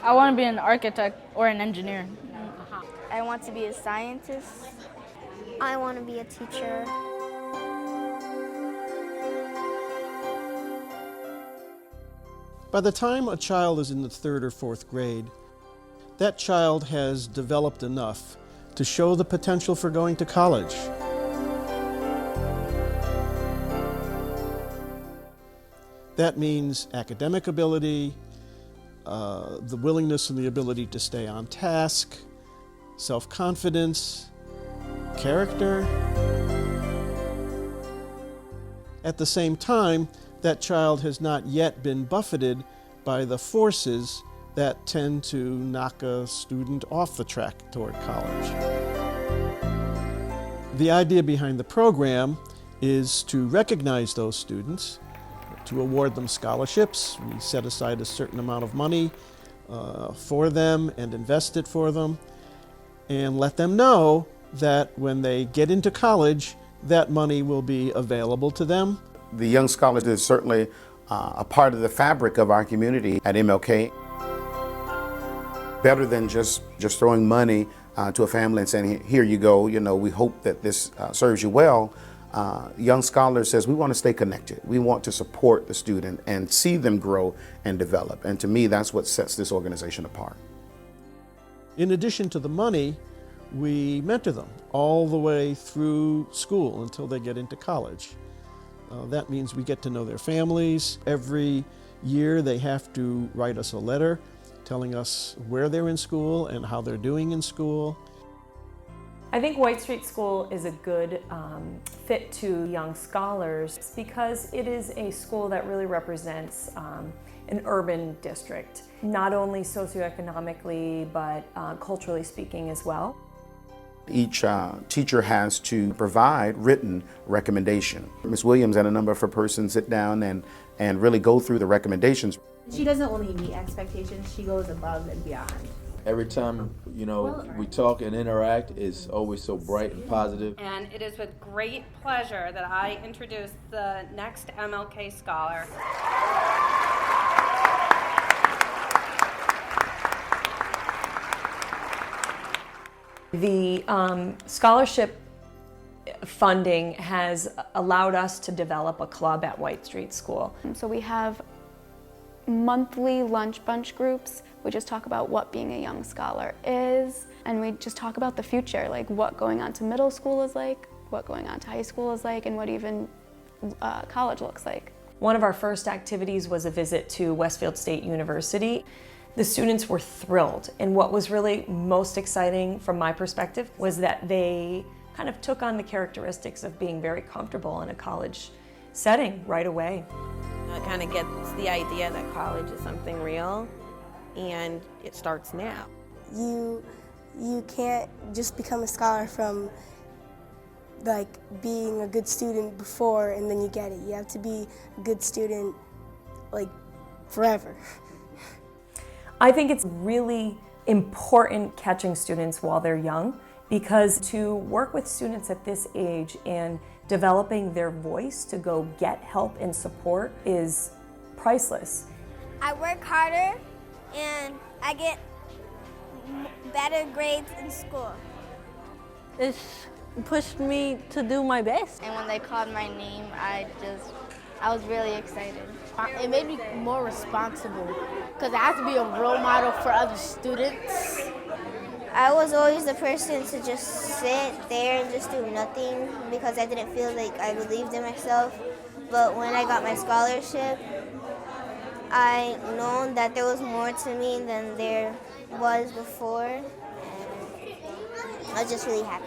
I want to be an architect or an engineer. I want to be a scientist. I want to be a teacher. By the time a child is in the 3rd or 4th grade, that child has developed enough to show the potential for going to college. That means academic ability, the willingness and the ability to stay on task, self-confidence, character. At the same time, that child has not yet been buffeted by the forces that tend to knock a student off the track toward college. The idea behind the program is to recognize those students, to award them scholarships. We set aside a certain amount of money for them and invest it for them, and let them know that when they get into college, that money will be available to them. The Young Scholars is certainly a part of the fabric of our community at MLK. Better than just throwing money to a family and saying, here you go, we hope that this serves you well. Young Scholars says we want to stay connected. We want to support the student and see them grow and develop. And to me, that's what sets this organization apart. In addition to the money, we mentor them all the way through school until they get into college. That means we get to know their families. Every year they have to write us a letter telling us where they're in school and how they're doing in school. I think White Street School is a good fit to Young Scholars because it is a school that really represents an urban district, not only socioeconomically but culturally speaking as well. Each teacher has to provide written recommendation. Ms. Williams and a number of her persons sit down and really go through the recommendations. She doesn't only meet expectations, she goes above and beyond. Every time, we talk and interact, it's always so bright and positive. And it is with great pleasure that I introduce the next MLK Scholar. The scholarship funding has allowed us to develop a club at White Street School. So we have monthly lunch bunch groups. We just talk about what being a young scholar is, and we just talk about the future, like what going on to middle school is like, what going on to high school is like, and what even college looks like. One of our first activities was a visit to Westfield State University. The students were thrilled, and what was really most exciting from my perspective was that they kind of took on the characteristics of being very comfortable in a college setting right away. It kind of gets the idea that college is something real, and it starts now. You can't just become a scholar from like being a good student before and then you get it. You have to be a good student like forever. I think it's really important catching students while they're young, because to work with students at this age and developing their voice to go get help and support is priceless. I work harder and I get better grades in school. It's pushed me to do my best. And when they called my name, I was really excited. It made me more responsible because I have to be a role model for other students. I was always the person to just sit there and just do nothing because I didn't feel like I believed in myself. But when I got my scholarship, I known that there was more to me than there was before. And I was just really happy.